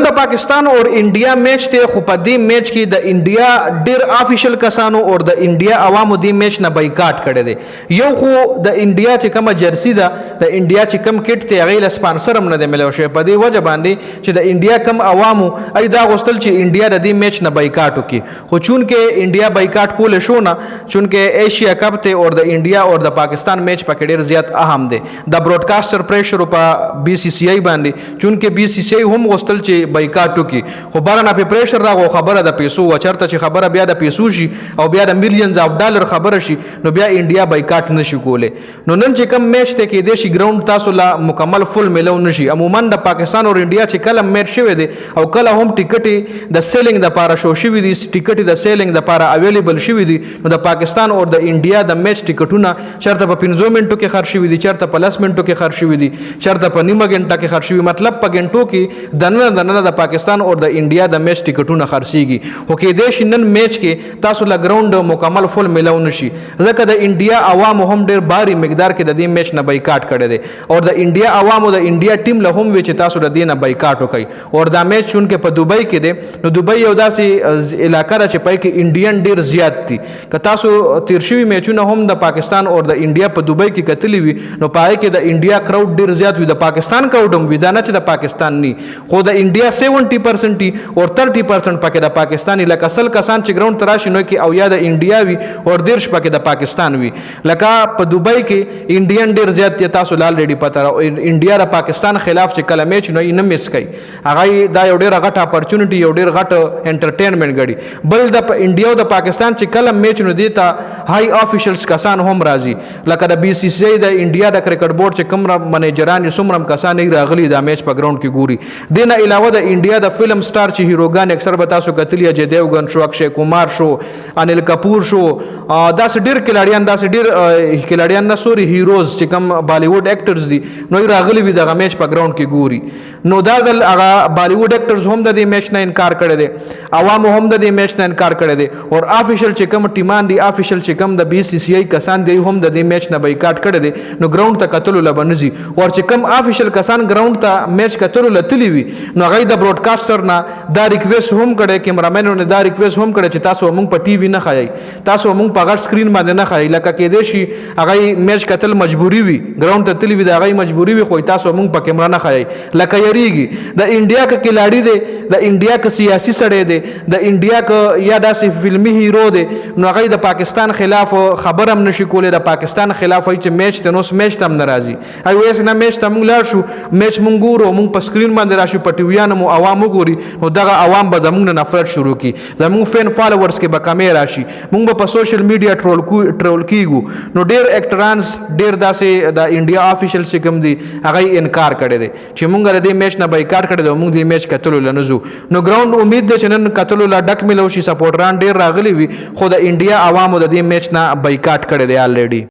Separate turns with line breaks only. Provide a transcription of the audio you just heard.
د پاکستان اور انډیا میچ ته خو په دې میچ کې د انډیا ډیر افیشل کسانو اور د انډیا عوامو دې میچ نه بایکاټ کړی دی. یو خو د انډیا چې کومه جرسی ده د انډیا چې کوم کټ ته هغې له سپانسر هم نه دی ملو شوی په دې وجه باندې چې د انډیا کم عوامو ای دا غوښتل چې انډیا د دې میچ نه بایکاټ وکړي. خو چونکې انډیا بایکاټ کولی شو نه چونکې ایشیا کپ ته اور د انډیا اور د پاکستان میچ پکې ډیر زیات اهم دی. د براډکاسټر پریشر په بي سی سی آی باندې چونکې بي سی سی آی هم غوښتل چې بایکاټ وکړي خو باره نه پې پریشر راغو خبره د پیسو وه چېرته چې خبره بیا د پیسو شي او بیا د میلیونز آف ډالر خبره شي نو بیا انډیا بایکاټ نشي کولی. نو نن چې کوم میچ دی کیدای شي ګراوند تاسو لا مکمل فل میلو نشي. عموما د پاکستان اور انډیا چې کله میچ شوی دی او کله هم ټیکټې د سیلینګ دپاره شو شوي دي ټیکټې د سیلینګ دپاره اویلیبل شوي دي نو د پاکستان اور د انډیا د میچ ټیکټونه چېرته په 15 منټو کې خرڅ شوي دي چېرته په 10 منټو کې خرڅ شوي دي چېرته په نیمه ګنټه کې خرڅ شوي مطلب په ګنټو کې دننه د پاکستان اور د انډیا د میچ ټیکټونه خرڅېږي. خو کیدای شي نن میچ کې تاسو له ګراوند مکمل فل میلو نشي ځکه د انډیا عوامو هم ډېر باري مقدار کې د دې میچ نه بایکاټ کړی دی او د انډیا عوامو د انډیا ټیم له هم وی چې تاسو د دې نه بایکاټ وکړئ. او دا میچ چونکې په دوبۍ کې دی نو دوبۍ یو داسې علاقه ده چې پای کې انډین ډېر زیات دي. که تاسو تیر شوي میچونه هم د پاکستان اور د انډیا په دوبۍ کې کتلي وي نو پای کې د انډیا کراوډ ډېر زیات وي د پاکستان کراوډ هم وي دا نه چې د پاکستان ني خو د انډیا 70% اور 30% پکې د پاکستاني لکه سل کسان چې ګراوند ته راشي نو کې او یا د انډیا وي اور 10 پکې د پاکستان وي. لکه په دوبۍ کې انډین ډېر زیات دي تاسو آلریډي پته انډیا د پاکستان خلاف چې کله میچ نو یې نه مس کوي هغه دا یو ډېره غټه اپرچونټي یو ډېر غټ انټرټینمنټ ګړي. بل د انډیا او د پاکستان چې کله میچ نو دی ته هاي افیشلز کسان هم راځي لکه د بي سی سی آی د انډیا د کرکټ بورډ چې کوم منیجران یې څومره کسان یې راغلي دا میچ په ګراوند کې ګوري. دې نه علاوه د انډیا د فلم سټار چې هیروګان اکثر به تاسو کتلی اجے دیوګن شو اکشے کمار شو انیل کپور شو داسې ډېر کلاډیان داسې ډېر کلاډیان نه سوري هیروز چې کوم بالیوډ اکټرز دي نو یې راغلي وي دغه میچ په ګراوند کې ګوري. نو دا ځل هغه بالیوډ اکټرز هم د دې میچ نه انکار کړی دی عوامو هم د دې میچ نه انکار کړی دی او افیشل چې کوم ټیمان دي افیشل چې کوم د بي سی سی آی کسان دی هم د دې میچ نه بایکاټ کړی دی نو ګراوند ته کتلو له به نځي او چې کوم افیشل کسان ګراوند ته میچ کتلو له تلي وي نو هغه د براډکاسټر نه دا ریکویسټ هم کړی کیمرامینو نه دا ریکویسټ هم کړی چې تاسو موږ په ټي وي نه ښایئ تاسو موږ په غټ سکرین باندې نه ښایئ لکه کیدای شي هغه میچ کتل مجبوري وي ګراوند ته تللی وي د هغه مجبوري وي خو تاسو موږ په کیمرا نه ښایئ لکه یریږي د انډیا که کلاړي دی د انډیا که سیاسي سړی دی د انډیا که یا داسې فلمي هیرو دی نو هغه د پاکستان خلاف خبر هم نشي کولی د پاکستان خلاف وایي چې میچ ته نو میچ ته هم نه راځي هغه وایي نه میچ ته موږ لاړ شو میچ موږ ګورو موږ په سکرین باندې راشو په ټي ویانو مو عوام وګوري نو دغه عوام به زموږ نه نفرت شروع کړي زموږ فین فالوورز کې به کمې راشي موږ به په سوشل میډیا ټرول کیږو نو ډېر اکټرانز ډېر داسې د انډیا افیشل چې کوم دي هغه انکار کړی دی چې موږ د دې میچ نه بایکاټ کړی دی او موږ دې میچ کتلو له نه ځو. نو ګراوند امید دی چې نن کتلو له ډک میلو شي سپورټران ډېر راغلي وي خو د انډیا عوامو د دې میچ نه بایکاټ کړی دی آلریډي.